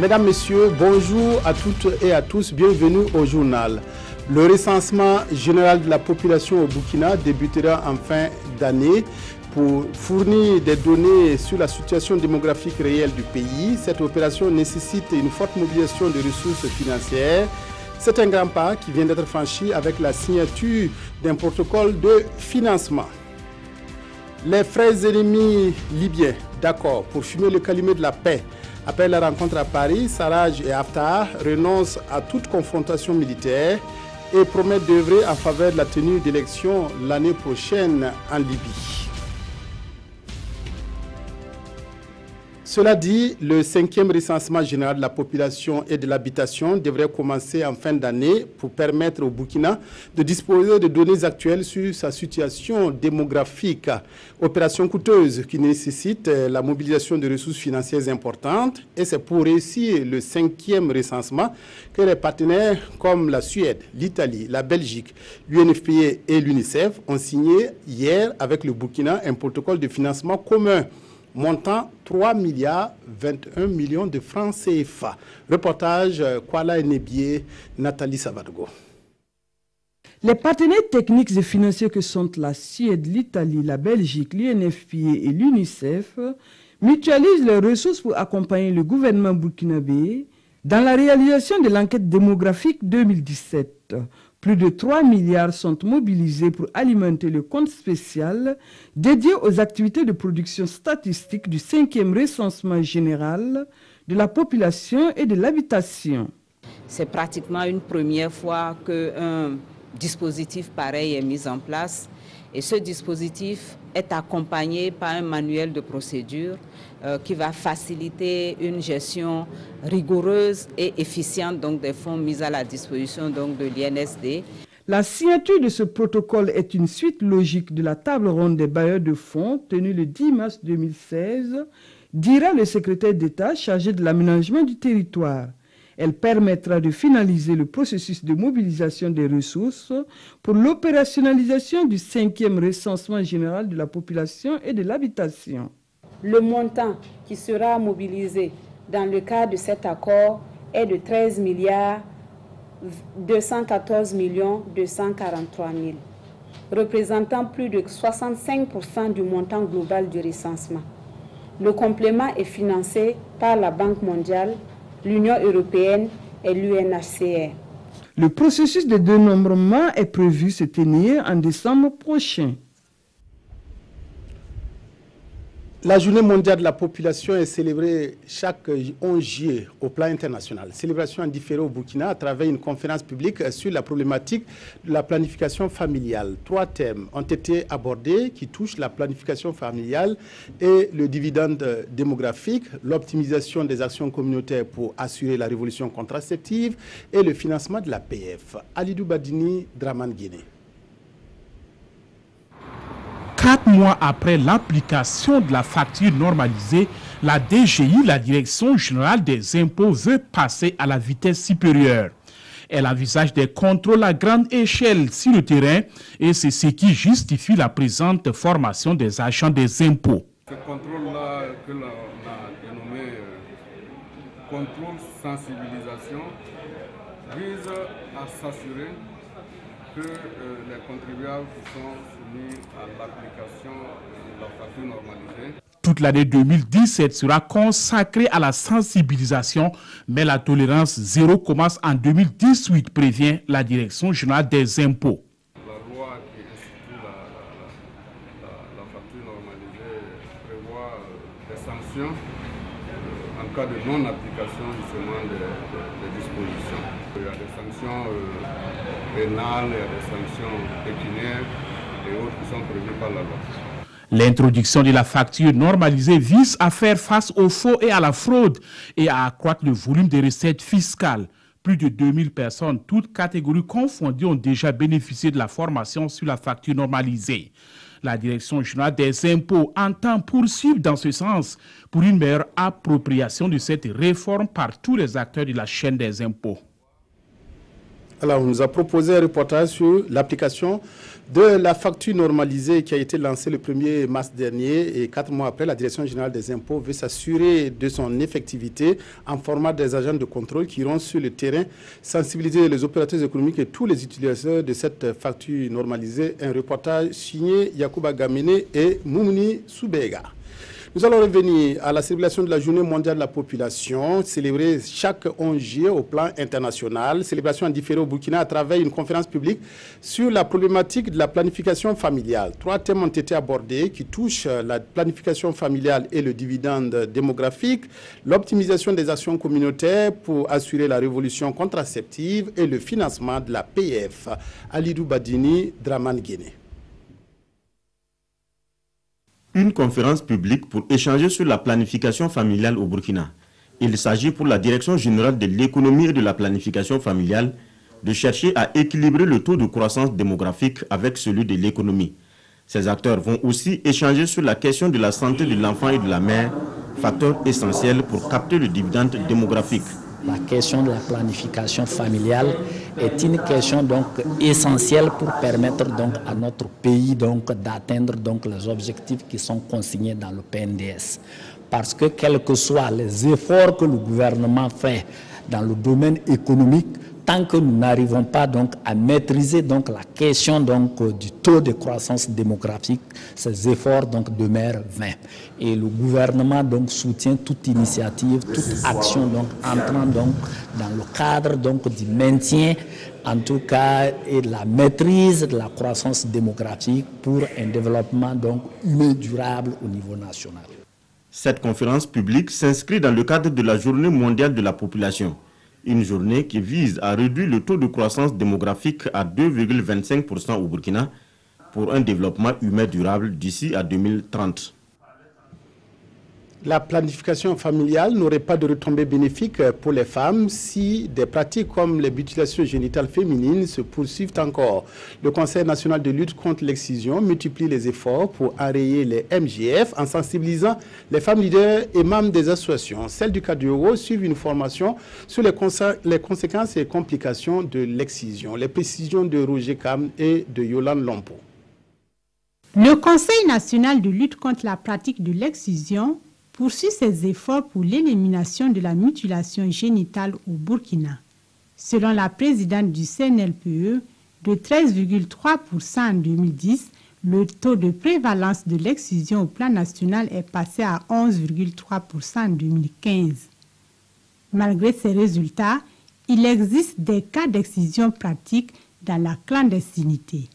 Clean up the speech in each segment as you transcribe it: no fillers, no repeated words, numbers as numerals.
Mesdames, Messieurs, bonjour à toutes et à tous, bienvenue au journal. Le recensement général de la population au Burkina débutera en fin d'année. Pour fournir des données sur la situation démographique réelle du pays, cette opération nécessite une forte mobilisation de ressources financières. C'est un grand pas qui vient d'être franchi avec la signature d'un protocole de financement. Les frères ennemis libyens, d'accord, pour fumer le calumet de la paix. Après la rencontre à Paris, Sarraj et Haftar renoncent à toute confrontation militaire et promettent d'œuvrer en faveur de la tenue d'élections l'année prochaine en Libye. Cela dit, le 5e recensement général de la population et de l'habitation devrait commencer en fin d'année pour permettre au Burkina de disposer de données actuelles sur sa situation démographique. Opération coûteuse qui nécessite la mobilisation de ressources financières importantes et c'est pour réussir le 5e recensement que les partenaires comme la Suède, l'Italie, la Belgique, l'UNFPA et l'UNICEF ont signé hier avec le Burkina un protocole de financement commun montant 3 milliards 21 millions de francs CFA. Reportage Kuala Enebié, Nathalie Savadgo. Les partenaires techniques et financiers que sont la Suède, l'Italie, la Belgique, l'UNFPA et l'UNICEF mutualisent leurs ressources pour accompagner le gouvernement burkinabé dans la réalisation de l'enquête démographique 2017. Plus de 3 milliards sont mobilisés pour alimenter le compte spécial dédié aux activités de production statistique du 5e recensement général de la population et de l'habitation. C'est pratiquement une première fois qu'un dispositif pareil est mis en place et ce dispositif est accompagné par un manuel de procédure qui va faciliter une gestion rigoureuse et efficiente donc, des fonds mis à la disposition donc, de l'INSD. La signature de ce protocole est une suite logique de la table ronde des bailleurs de fonds tenue le 10 mars 2016, dira le secrétaire d'État chargé de l'aménagement du territoire. Elle permettra de finaliser le processus de mobilisation des ressources pour l'opérationnalisation du 5e recensement général de la population et de l'habitation. Le montant qui sera mobilisé dans le cadre de cet accord est de 13 milliards 214 millions 243 000, représentant plus de 65% du montant global du recensement. Le complément est financé par la Banque mondiale, l'Union européenne et l'UNHCR. Le processus de dénombrement est prévu se tenir en décembre prochain. La journée mondiale de la population est célébrée chaque 11 juillet au plan international. Célébration différée au Burkina à travers une conférence publique sur la problématique de la planification familiale. 3 thèmes ont été abordés qui touchent la planification familiale et le dividende démographique, l'optimisation des actions communautaires pour assurer la révolution contraceptive et le financement de l'APF. Alidou Badini, Draman Guinée. 4 mois après l'application de la facture normalisée, la DGI, la Direction générale des impôts, veut passer à la vitesse supérieure. Elle envisage des contrôles à grande échelle sur le terrain et c'est ce qui justifie la présente formation des agents des impôts. Ce contrôle-là que l'on a dénommé contrôle sensibilisation vise à s'assurer que les contribuables qui sont soumis à l'application de la facture normalisée. Toute l'année 2017 sera consacrée à la sensibilisation, mais la tolérance zéro commence en 2018, prévient la Direction générale des impôts. La loi qui institue la facture normalisée prévoit des sanctions en cas de non-application justement des dispositions. Il y a des sanctions pénales, il y a des sanctions pécuniaires et autres qui sont prévues par la loi. L'introduction de la facture normalisée vise à faire face aux faux et à la fraude et à accroître le volume des recettes fiscales. Plus de 2000 personnes, toutes catégories confondues, ont déjà bénéficié de la formation sur la facture normalisée. La Direction générale des impôts entend poursuivre dans ce sens pour une meilleure appropriation de cette réforme par tous les acteurs de la chaîne des impôts. Alors, on nous a proposé un reportage sur l'application de la facture normalisée qui a été lancée le 1er mars dernier et 4 mois après, la Direction générale des impôts veut s'assurer de son effectivité en format des agents de contrôle qui iront sur le terrain sensibiliser les opérateurs économiques et tous les utilisateurs de cette facture normalisée. Un reportage signé Yacouba Gamene et Moumouni Soubega. Nous allons revenir à la célébration de la Journée mondiale de la population, célébrée chaque 11 juillet au plan international. Célébration différée au Burkina à travers une conférence publique sur la problématique de la planification familiale. 3 thèmes ont été abordés qui touchent la planification familiale et le dividende démographique, l'optimisation des actions communautaires pour assurer la révolution contraceptive et le financement de la PF. Alidou Badini, Draman Guéné. Une conférence publique pour échanger sur la planification familiale au Burkina. Il s'agit pour la Direction générale de l'économie et de la planification familiale de chercher à équilibrer le taux de croissance démographique avec celui de l'économie. Ces acteurs vont aussi échanger sur la question de la santé de l'enfant et de la mère, facteur essentiel pour capter le dividende démographique. La question de la planification familiale est une question donc essentielle pour permettre donc à notre pays donc d'atteindre donc les objectifs qui sont consignés dans le PNDS. Parce que quels que soient les efforts que le gouvernement fait dans le domaine économique, tant que nous n'arrivons pas donc à maîtriser donc la question donc du taux de croissance démographique, ces efforts donc demeurent vains. Et le gouvernement donc soutient toute initiative, toute action donc entrant donc dans le cadre donc du maintien, en tout cas, et de la maîtrise de la croissance démographique pour un développement donc humain durable au niveau national. Cette conférence publique s'inscrit dans le cadre de la Journée mondiale de la population. Une journée qui vise à réduire le taux de croissance démographique à 2,25% au Burkina pour un développement humain durable d'ici à 2030. La planification familiale n'aurait pas de retombées bénéfiques pour les femmes si des pratiques comme les mutilations génitales féminines se poursuivent encore. Le Conseil national de lutte contre l'excision multiplie les efforts pour enrayer les MGF en sensibilisant les femmes leaders et membres des associations. Celles du Cadre suivent une formation sur les conséquences et complications de l'excision. Les précisions de Roger Kam et de Yolande Lompo. Le Conseil national de lutte contre la pratique de l'excision poursuit ses efforts pour l'élimination de la mutilation génitale au Burkina. Selon la présidente du CNLPE, de 13,3% en 2010, le taux de prévalence de l'excision au plan national est passé à 11,3% en 2015. Malgré ces résultats, il existe des cas d'excision pratiques dans la clandestinité.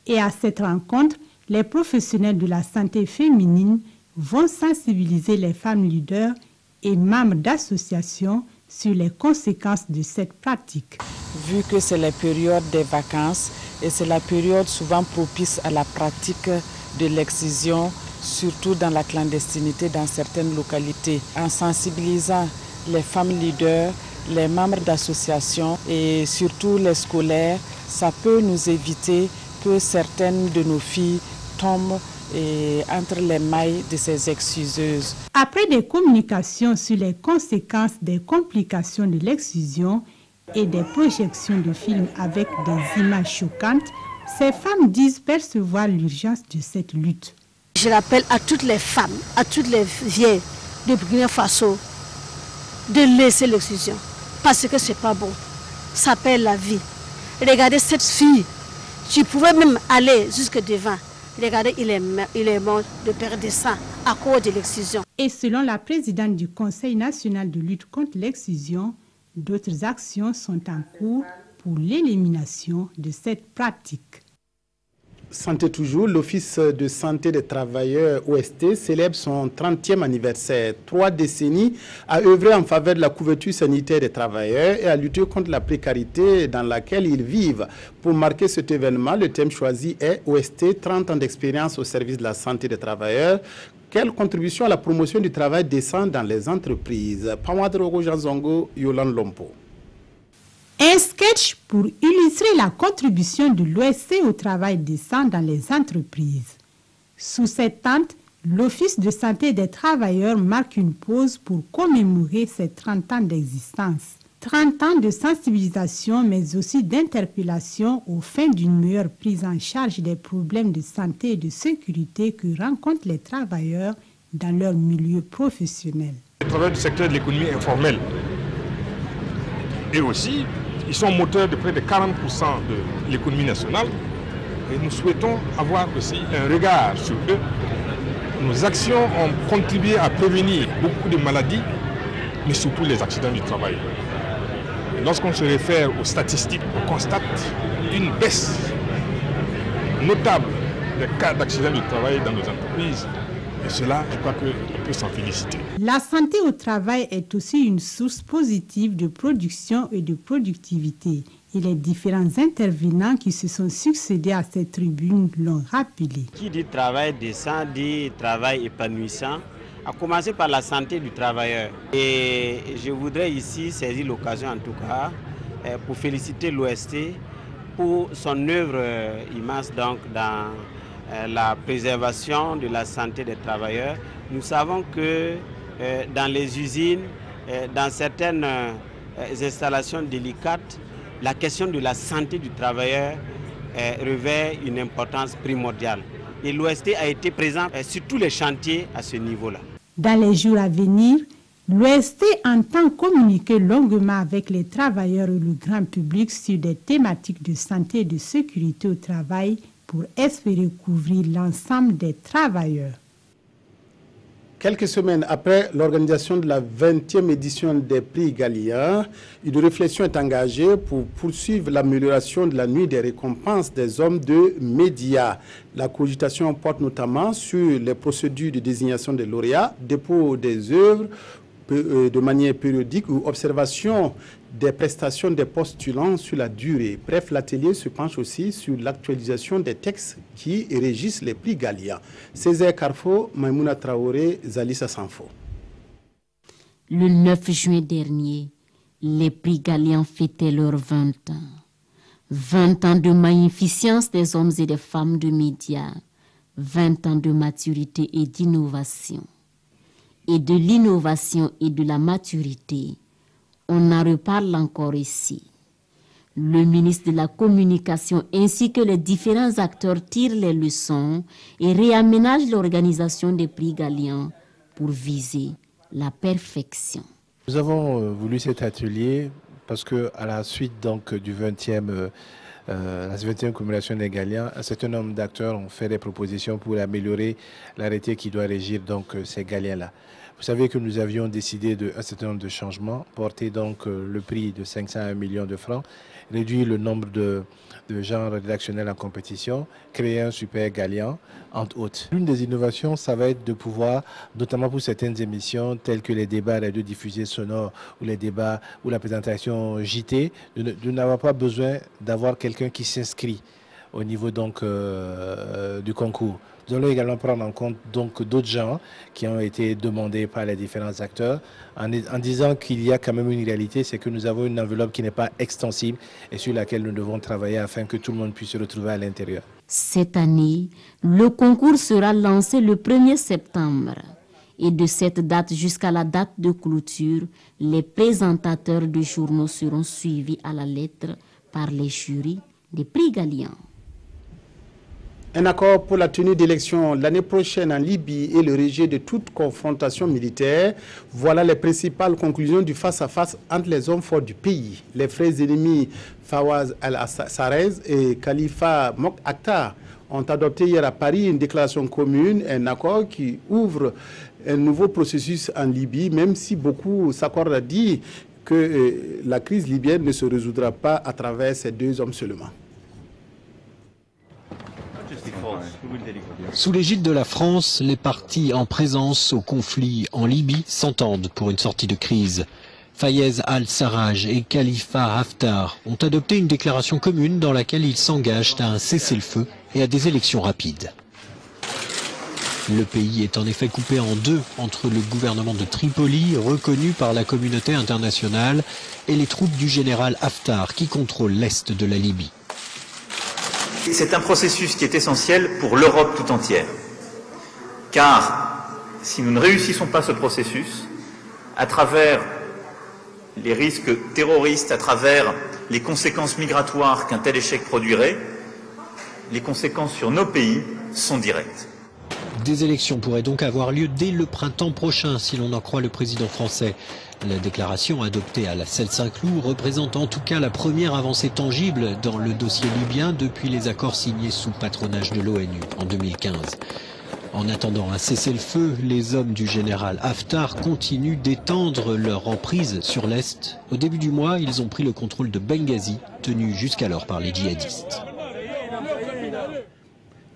Et à cette rencontre, les professionnels de la santé féminine vont sensibiliser les femmes leaders et membres d'associations sur les conséquences de cette pratique. Vu que c'est la période des vacances et c'est la période souvent propice à la pratique de l'excision, surtout dans la clandestinité dans certaines localités, en sensibilisant les femmes leaders, les membres d'associations et surtout les scolaires, ça peut nous éviter que certaines de nos filles tombent entre les mailles de ces exciseuses. Après des communications sur les conséquences des complications de l'excision et des projections de films avec des images choquantes, ces femmes disent percevoir l'urgence de cette lutte. Je rappelle à toutes les femmes, à toutes les vieilles de Burkina Faso de laisser l'excision parce que c'est pas bon. Ça perd la vie. Regardez cette fille, tu pouvais même aller jusque devant. Regardez, il est mort de perdre du sang à cause de l'excision. Et selon la présidente du Conseil national de lutte contre l'excision, d'autres actions sont en cours pour l'élimination de cette pratique. Santé toujours, l'Office de santé des travailleurs OST célèbre son 30e anniversaire. 3 décennies à œuvrer en faveur de la couverture sanitaire des travailleurs et à lutter contre la précarité dans laquelle ils vivent. Pour marquer cet événement, le thème choisi est OST, 30 ans d'expérience au service de la santé des travailleurs. Quelle contribution à la promotion du travail décent dans les entreprises? Pamadrogo Janzongo, Yolande Lompo. Un sketch pour illustrer la contribution de l'OST au travail décent dans les entreprises. Sous cette tente, l'Office de santé des travailleurs marque une pause pour commémorer ses 30 ans d'existence. 30 ans de sensibilisation, mais aussi d'interpellation aux fins d'une meilleure prise en charge des problèmes de santé et de sécurité que rencontrent les travailleurs dans leur milieu professionnel. Les travailleurs du secteur de l'économie informelle, et aussi, ils sont moteurs de près de 40% de l'économie nationale. Et nous souhaitons avoir aussi un regard sur eux. Nos actions ont contribué à prévenir beaucoup de maladies, mais surtout les accidents du travail. Lorsqu'on se réfère aux statistiques, on constate une baisse notable des cas d'accidents du travail dans nos entreprises. Et cela, je crois qu'on peut s'en féliciter. La santé au travail est aussi une source positive de production et de productivité. Et les différents intervenants qui se sont succédés à cette tribune l'ont rappelé. Qui dit travail décent, dit travail épanouissant, à commencer par la santé du travailleur. Et je voudrais ici saisir l'occasion en tout cas pour féliciter l'OST pour son œuvre immense donc, dans la préservation de la santé des travailleurs. Nous savons que dans les usines, dans certaines installations délicates, la question de la santé du travailleur revêt une importance primordiale. Et l'OST a été présent sur tous les chantiers à ce niveau-là. Dans les jours à venir, l'OST entend communiquer longuement avec les travailleurs et le grand public sur des thématiques de santé et de sécurité au travail pour espérer couvrir l'ensemble des travailleurs. Quelques semaines après l'organisation de la 20e édition des prix Gallia, une réflexion est engagée pour poursuivre l'amélioration de la nuit des récompenses des hommes de médias. La cogitation porte notamment sur les procédures de désignation des lauréats, dépôt des œuvres de manière périodique ou observation des prestations des postulants sur la durée. Bref, l'atelier se penche aussi sur l'actualisation des textes qui régissent les prix Gallia. Césaire Carfo, Maïmouna Traoré, Zalissa Sanfo. Le 9 juin dernier, les prix Gallia fêtaient leurs 20 ans. 20 ans de magnificence des hommes et des femmes de médias. 20 ans de maturité et d'innovation. Et de l'innovation et de la maturité, on en reparle encore ici. Le ministre de la Communication ainsi que les différents acteurs tirent les leçons et réaménagent l'organisation des prix Gallia pour viser la perfection. Nous avons voulu cet atelier parce que à la suite donc du 20e la 20e commémoration des Gallia, un certain nombre d'acteurs ont fait des propositions pour améliorer l'arrêté qui doit régir donc ces Galliens-là. Vous savez que nous avions décidé d'un certain nombre de changements, porter donc le prix de 500 à 1 million de francs, réduire le nombre de genres rédactionnels en compétition, créer un super Gallian, entre autres. L'une des innovations, ça va être de pouvoir, notamment pour certaines émissions telles que les débats radiodiffusés sonores ou les débats ou la présentation JT, de n'avoir pas besoin d'avoir quelqu'un qui s'inscrit au niveau donc du concours. Nous allons également prendre en compte donc d'autres genres qui ont été demandés par les différents acteurs en disant qu'il y a quand même une réalité, c'est que nous avons une enveloppe qui n'est pas extensible et sur laquelle nous devons travailler afin que tout le monde puisse se retrouver à l'intérieur. Cette année, le concours sera lancé le 1er septembre. Et de cette date jusqu'à la date de clôture, les présentateurs de journaux seront suivis à la lettre par les jurys des prix Gallia. Un accord pour la tenue d'élections l'année prochaine en Libye et le rejet de toute confrontation militaire. Voilà les principales conclusions du face-à-face entre les hommes forts du pays. Les frères ennemis Fawaz al-Sarrez et Khalifa Mokhtar ont adopté hier à Paris une déclaration commune, un accord qui ouvre un nouveau processus en Libye, même si beaucoup s'accordent à dire que la crise libyenne ne se résoudra pas à travers ces deux hommes seulement. Sous l'égide de la France, les partis en présence au conflit en Libye s'entendent pour une sortie de crise. Fayez al-Sarraj et Khalifa Haftar ont adopté une déclaration commune dans laquelle ils s'engagent à un cessez-le-feu et à des élections rapides. Le pays est en effet coupé en deux entre le gouvernement de Tripoli, reconnu par la communauté internationale, et les troupes du général Haftar qui contrôlent l'est de la Libye. C'est un processus qui est essentiel pour l'Europe tout entière. Car si nous ne réussissons pas ce processus, à travers les risques terroristes à travers les conséquences migratoires qu'un tel échec produirait, les conséquences sur nos pays sont directes. Des élections pourraient donc avoir lieu dès le printemps prochain, si l'on en croit le président français. La déclaration adoptée à la Celle-Saint-Cloud représente en tout cas la première avancée tangible dans le dossier libyen depuis les accords signés sous patronage de l'ONU en 2015. En attendant un cessez-le-feu, les hommes du général Haftar continuent d'étendre leur emprise sur l'Est. Au début du mois, ils ont pris le contrôle de Benghazi, tenu jusqu'alors par les djihadistes.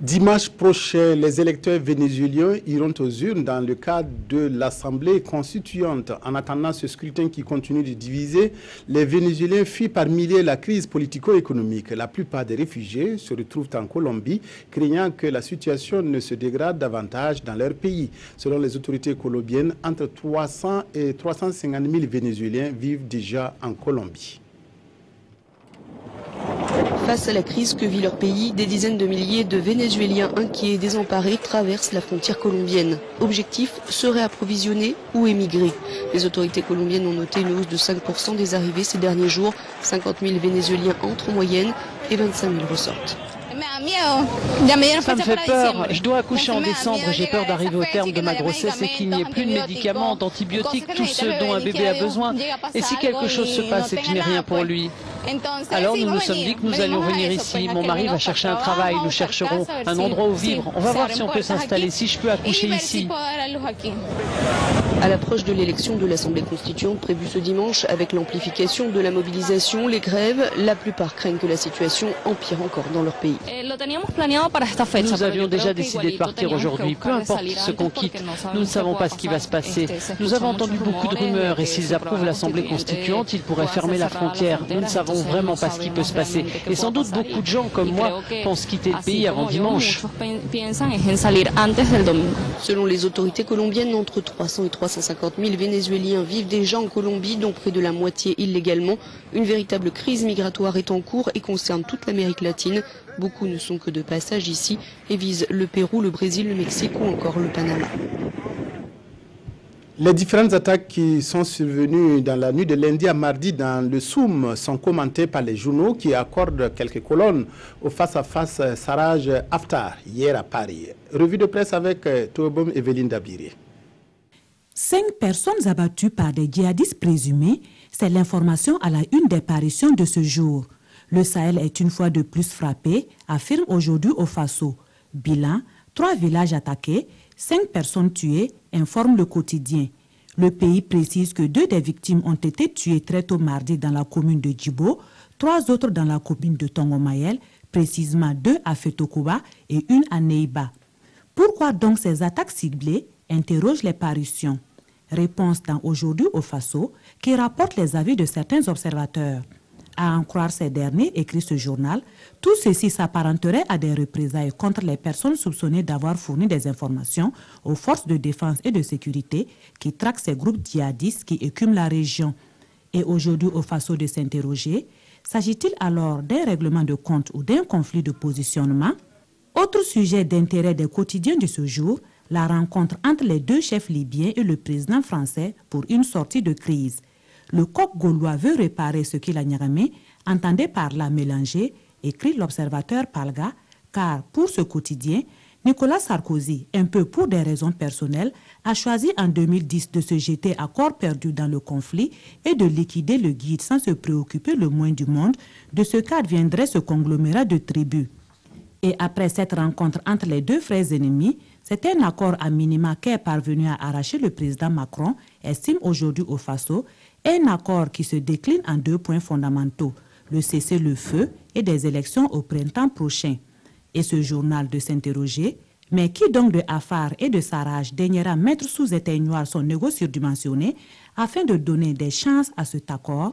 Dimanche prochain, les électeurs vénézuéliens iront aux urnes dans le cadre de l'Assemblée constituante. En attendant ce scrutin qui continue de diviser, les Vénézuéliens fuient par milliers la crise politico-économique. La plupart des réfugiés se retrouvent en Colombie, craignant que la situation ne se dégrade davantage dans leur pays. Selon les autorités colombiennes, entre 300 et 350 000 Vénézuéliens vivent déjà en Colombie. Face à la crise que vit leur pays, des dizaines de milliers de Vénézuéliens inquiets et désemparés traversent la frontière colombienne. Objectif, se réapprovisionner ou émigrer. Les autorités colombiennes ont noté une hausse de 5% des arrivées ces derniers jours. 50 000 Vénézuéliens entrent en moyenne et 25 000 ressortent. Ça me fait peur. Je dois accoucher en décembre. J'ai peur d'arriver au terme de ma grossesse et qu'il n'y ait plus de médicaments, d'antibiotiques, tout ce dont un bébé a besoin. Et si quelque chose se passe et que je n'ai rien pour lui? Alors nous nous sommes dit que nous allions venir ici. Mon mari va chercher un travail, nous chercherons un endroit où vivre. On va voir si on peut s'installer, si je peux accoucher ici. À l'approche de l'élection de l'Assemblée constituante prévue ce dimanche, avec l'amplification de la mobilisation, les grèves, la plupart craignent que la situation empire encore dans leur pays. Nous avions déjà décidé de partir aujourd'hui, peu importe ce qu'on quitte. Nous ne savons pas ce qui va se passer. Nous avons entendu beaucoup de rumeurs et s'ils approuvent l'Assemblée constituante, ils pourraient fermer la frontière. Nous ne savons vraiment pas ce qui peut se passer. Et sans doute beaucoup de gens comme moi pensent quitter le pays avant dimanche. Selon les autorités colombiennes, entre 300 et 350 000 Vénézuéliens vivent déjà en Colombie, dont près de la moitié illégalement. Une véritable crise migratoire est en cours et concerne toute l'Amérique latine. Beaucoup ne sont que de passage ici et visent le Pérou, le Brésil, le Mexique ou encore le Panama. Les différentes attaques qui sont survenues dans la nuit de lundi à mardi dans le Soum sont commentées par les journaux qui accordent quelques colonnes au face-à-face Sarraj Haftar hier à Paris. Revue de presse avec Tobom Evelyne Dabiré. 5 personnes abattues par des djihadistes présumés, c'est l'information à la une des parutions de ce jour. Le Sahel est une fois de plus frappé, affirme aujourd'hui au Faso. Bilan, 3 villages attaqués, 5 personnes tuées, informe le quotidien. Le pays précise que 2 des victimes ont été tuées très tôt mardi dans la commune de Djibo, 3 autres dans la commune de Tongomayel, précisément 2 à Fetokuba et 1 à Neiba. Pourquoi donc ces attaques ciblées, interrogent les parutions. Réponse dans Aujourd'hui au Faso, qui rapporte les avis de certains observateurs. À en croire ces derniers, écrit ce journal, tout ceci s'apparenterait à des représailles contre les personnes soupçonnées d'avoir fourni des informations aux forces de défense et de sécurité qui traquent ces groupes djihadistes qui écument la région. Et aujourd'hui au Faso de s'interroger, s'agit-il alors d'un règlement de compte ou d'un conflit de positionnement? Autre sujet d'intérêt des quotidiens de ce jour, la rencontre entre les 2 chefs libyens et le président français pour une sortie de crise. Le coq gaulois veut réparer ce qu'il a Niamey, entendait par là mélanger, écrit l'observateur Palga, car pour ce quotidien, Nicolas Sarkozy, un peu pour des raisons personnelles, a choisi en 2010 de se jeter à corps perdu dans le conflit et de liquider le guide sans se préoccuper le moins du monde de ce qu'adviendrait ce conglomérat de tribus. Et après cette rencontre entre les 2 frères ennemis, c'est un accord à minima qu'est parvenu à arracher le président Macron, estime aujourd'hui au Faso, un accord qui se décline en 2 points fondamentaux, le cessez-le-feu et des élections au printemps prochain. Et ce journal de s'interroger, mais qui donc de Haftar et de Sarraj daignera mettre sous éteignoir son ego surdimensionné afin de donner des chances à cet accord?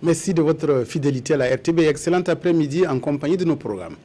Merci de votre fidélité à la RTB. Excellent après-midi en compagnie de nos programmes.